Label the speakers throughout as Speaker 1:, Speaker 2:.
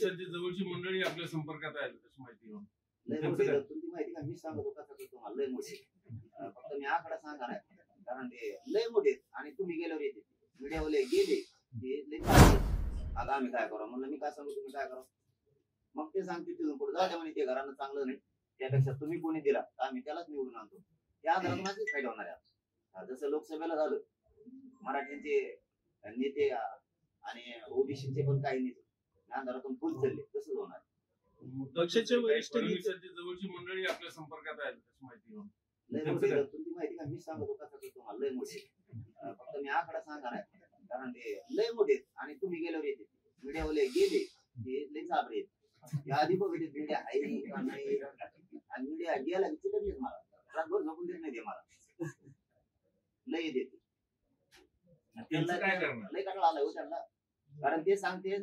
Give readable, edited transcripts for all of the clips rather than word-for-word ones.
Speaker 1: फडणवीसांची जवळची मंडळी आपल्या संपर्कात आहे अशी माहिती
Speaker 2: तुमची माहिती का मी सांगतो का तुम्हाला लय मोठे फक्त मी आकडा सांगा नाही कारण ते लय मोठे आणि तुम्ही गेल्यावर येते मीडियावाले गेले आता आम्ही काय करू म्हणलं मी काय सांगू तुम्ही काय करा मग ते सांगते तिथून पुढे जाऊ द्या म्हणे ते घरानं चांगलं नाही त्यापेक्षा तुम्ही कोणी दिला तर आम्ही त्यालाच निवडून आणतो त्या आधारात माझीच फायदा होणार आहे जसं लोकसभेला झालं मराठ्यांचे नेते आणि ओबीसीचे पण काही नेते या आधारातून फुल चालले तसंच होणार
Speaker 1: पक्षाचे वरिष्ठ जवळची मंडळी आपल्या संपर्कात आहे अशी माहिती
Speaker 2: तुमची माहिती का मी सांगतो का तुम्हाला लय मोठे फक्त मी आकडा सांगा नाही कारण ते लय मोठे आणि तुम्ही गेल्यावर येते मीडियावाले गेले ते लय चाबरे या आधी बघितले मीडिया आहे का नाही आणि मीडिया गेला चिकटलीच मला रातभर झोपून देत नाही ते मला लय येते लय कटाळा आलाय हो त्यांना कारण ते सांगते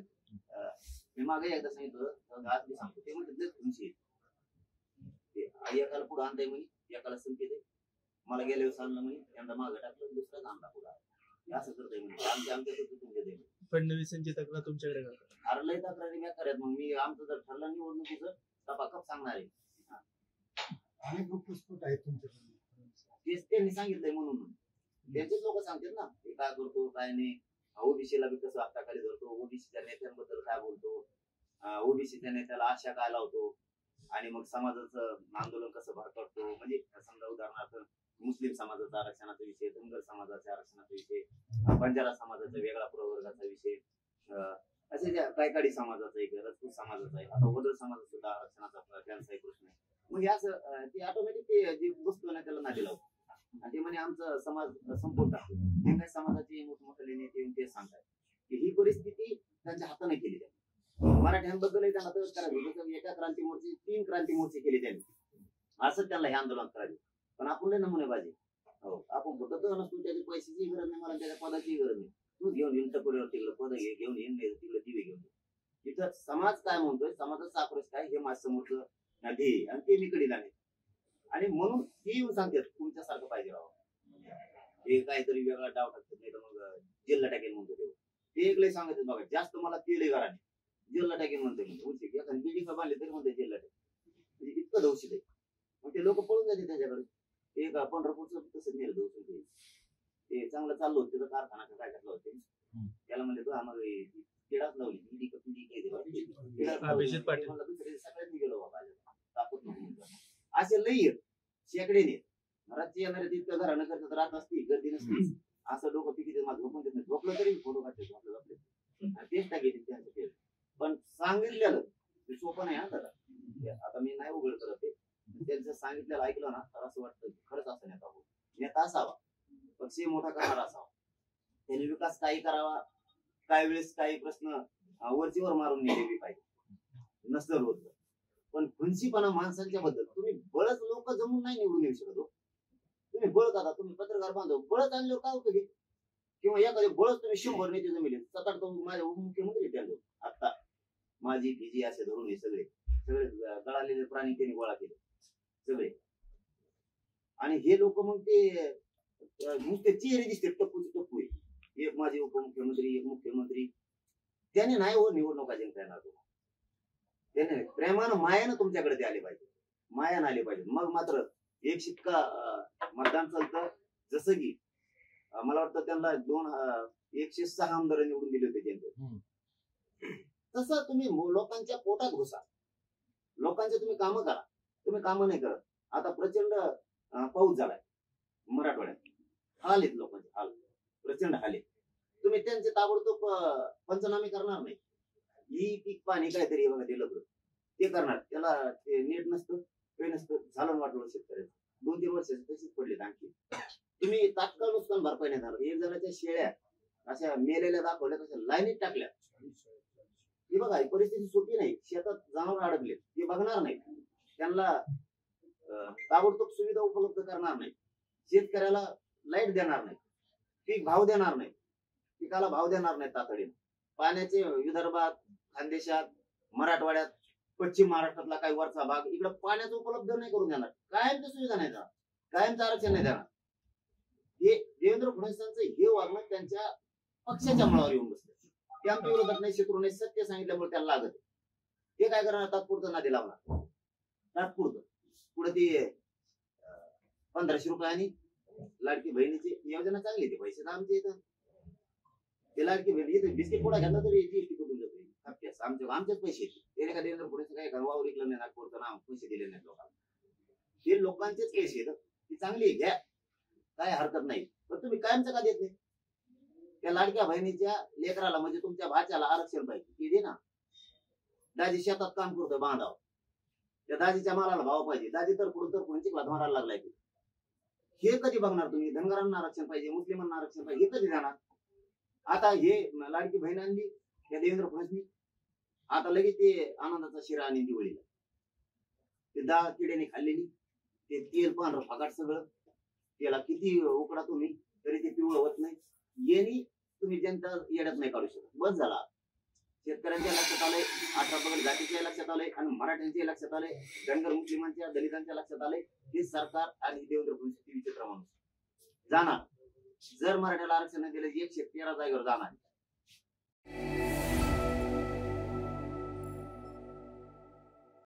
Speaker 2: मी मागे एकदा सांगितलं आज मी सांगतो ते म्हणजे तुमची एकाला पुढे आणताय म्हणे एकाला संकेत आहे मला गेल्या वेळेस आणलं म्हणे त्यांना मागे टाकलं दुसराच आणला पुढे असं करताय म्हणजे आमच्या
Speaker 3: फडणवीसांची तक्रार तुमच्याकडे
Speaker 2: अरे लय तक्रारी मी करत मग मी आमचं जर ठरलं निवडणुकीचं तपाकप सांगणार आहे
Speaker 4: अनेक घटस्फोट आहेत तुमच्याकडे
Speaker 2: तेच त्यांनी सांगितलंय म्हणून त्यांचेच लोक सांगतात ना हे काय करतो काय नाही ओबीसीला बी कसं हाताखाली धरतो ओबीसीच्या नेत्यांबद्दल काय बोलतो ओबीसीच्या नेत्याला आशा काय लावतो आणि मग समाजाचं आंदोलन कसं भरकटतो म्हणजे समजा उदाहरणार्थ मुस्लिम समाजाचा आरक्षणाचा विषय धनगर समाजाच्या आरक्षणाचा विषय बंजारा समाजाचा वेगळा प्रवर्गाचा विषय असे ज्या कायकाडी समाजाचा एक राजपूत समाजाचा आहे आता वडर समाजाचा सुद्धा आरक्षणाचा त्यांचा एक प्रश्न आहे म्हणजे असं ते ऑटोमॅटिक ते जी वस्तू आहे त्याला नादी लावतो आणि ते म्हणे आमचा समाज संपून टाकतो ते काही समाजाचे मोठमोठे नेते ते सांगतात की ही परिस्थिती त्यांच्या हाताने केली त्यांनी मराठ्यांबद्दलही त्यांना तसंच करायचं एका क्रांती मोर्चे 3 क्रांती मोर्चे केले त्यांनी असंच त्यांना हे आंदोलन करायचं पण आपण लय नमुने बाजी हो आपण फक्त नसतो त्याची पैशाची गरज नाही मला त्याच्या पदाची गरज नाही तू घेऊन येऊन टपोरीवर तिकडं पद घेऊन येऊन तिकडे दिवे घेऊन तिथं समाज काय म्हणतोय समाजाचा आक्रोश काय हे माझ्या समोरचं ध्येय आणि ते मी कडीला नाही आणि म्हणून हे येऊन सांगतात तुमच्यासारखं पाहिजे राव हे काहीतरी वेगळा डाव टाकतात नाही तर मग जेलला टाकेल म्हणतो ते एक लय सांगत बघा जास्त मला तेल घराने जेलला टाकेल म्हणतोय म्हणजे एखादी बिल्डिंग बांधली तरी म्हणते जेलला टाकेल म्हणजे इतकं दौषित आहे मग ते लोक पळून जाते त्याच्याकडे एक पंढरपूरचं तसं नेलं दौषित ते चांगलं चाललं होतं त्याचा कारखाना काय टाकलं होते त्याला म्हणले तू आम्हाला किडाच लावली सगळ्यांनी गेलो बाबा असे लई शेकडे नाही घरात येणारे तितकं घरानं करतात राहत असती गर्दी नसती असं डोकं पिकी माझं झोपून देत नाही झोपलं तरी फोटो काढते तेच टाकेल त्यांचं पण सांगितलेलं ते सोपं नाही हा दादा आता मी नाही उघड करत ते त्यांचं सांगितलेलं ऐकलं ना तर असं वाटतं खरंच असं नेता असावा पक्ष मोठा करणारा असावा त्यांनी विकास काही करावा काही वेळेस काही प्रश्न वरचीवर मारून नेलेली पाहिजे नसतं रोज पण खुनशीपणा माणसांच्या बद्दल तुम्ही बळच लोक जमून नाही निवडून येऊ शकत तुम्ही बळ का तुम्ही पत्रकार बांधव बळच आणल्यावर काय होतं किंवा एखादे बळच तुम्ही 100 नेते जमिले 7-8 माझ्या उपमुख्यमंत्री त्यांना आता माझी फिजी असे धरून हे सगळे गळालेले प्राणी त्यांनी गोळा केले सगळे आणि हे लोक मग ते नुसते चेहरे दिसते टप्पू एक माझे उपमुख्यमंत्री एक मुख्यमंत्री त्याने नाही हो निवडणुका जिंकता येणार त्याने प्रेमानं मायानं तुमच्याकडे ते आले पाहिजे मायानं आले पाहिजे मग मात्र एक शिक्का मतदान चालतं जसं की मला वाटतं त्यांना 106 आमदार निवडून दिले होते त्यांचे तसं तुम्ही लोकांच्या पोटात घुसा लोकांचे तुम्ही कामं करा तुम्ही कामं नाही करत आता प्रचंड पाऊस झालाय मराठवाड्यात हाल आहेत लोकांचे हाल प्रचंड हाल आहेत तुम्ही त्यांचे ताबडतोब पंचनामे करणार नाही ही पीक पाणी काहीतरी बघा ते लग्न ते करणार त्याला ते नीट नसतं काही नसतं झालं वाटलं शेतकऱ्याचं 2-3 वर्ष तशीच पडलेत आणखी तुम्ही तात्काळ नुकसान भरपाई नाही झालं एक जणाच्या शेळ्या अशा मेलेल्या दाखवल्या तशा लाईनीत टाकल्या ही बघा ही परिस्थिती सोपी नाही शेतात जनावर अडकले ते बघणार नाही त्यांना ताबडतोब सुविधा उपलब्ध करणार नाही शेतकऱ्याला लाईट देणार नाही पीक भाव देणार नाही पिकाला भाव देणार नाही तातडीने पाण्याचे विदर्भात खानदेशात मराठवाड्यात पश्चिम महाराष्ट्रातला काही वरचा भाग इकडे पाण्याचं उपलब्ध नाही करून देणार कायमची सुविधा नाही देणार कायमचं आरक्षण नाही देणार हे देवेंद्र फडणवीसांचं हे वागणं त्यांच्या पक्षाच्या मुळावर येऊन बसलं ते आमच्या विरोधात नाही शत्रू नाही सत्य सांगितल्यामुळे त्याला लागत ते काय करणार, तात्पुरतं नादी लावणार, तात्पुरतं. पुढे ते 1500 रुपये आणि लाडकी बहिणीची योजना चांगली, ते पैसे तर आमचे येतात. ते लाडकी बहिणी इथे बिस्किट पुडा घेतला तरी जीएसटी करून जातो. आमचेच पैसे येते. ते का देवेंद्र फडणवीस काय वावर विकलं नाही, नागपूरचं नाव पैसे दिले नाहीत लोकांना. हे लोकांचेच पैसे येतात. ती चांगली घ्या, काय हरकत नाही. पण तुम्ही कायमचं का देत नाही? त्या लाडक्या बहिणीच्या लेकराला म्हणजे तुमच्या भाच्याला आरक्षण पाहिजे, ते दे ना. दाजी शेतात काम करतोय बांधाव, त्या दाजीच्या मालाला भाव पाहिजे. दाजी तर पुढे चिखलात मारायला लागलाय. हे कधी बघणार तुम्ही? धनगरांना आरक्षण पाहिजे, मुस्लिमांना आरक्षण पाहिजे, हे कधी जाणार? आता हे लाडकी बहीण आणली त्या देवेंद्र फडणवीस, आता लगेच ते आनंदाचा शिरा आणि दिवाळीला ते डाळ किड्याने खाल्लेली, ते तेल पांढरं फाकाट सगळं, त्याला किती उकडा तुम्ही तरी ते पिवळं होत नाही. येणी तुम्ही जनता येड्यात नाही काढू शकत. बस झाला. शेतकऱ्यांच्या लक्षात आलंय, 18 पगड जातीच्या लक्षात आलंय आणि मराठ्यांच्या लक्षात आलंय, धनगर मुस्लिमांच्या दलितांच्या लक्षात आलंय. हे सरकार आणि देवेंद्र फडणवीस विचित्र माणूस जाणार. जर मराठ्याला आरक्षण दिलं 113 जागेवर जाणार.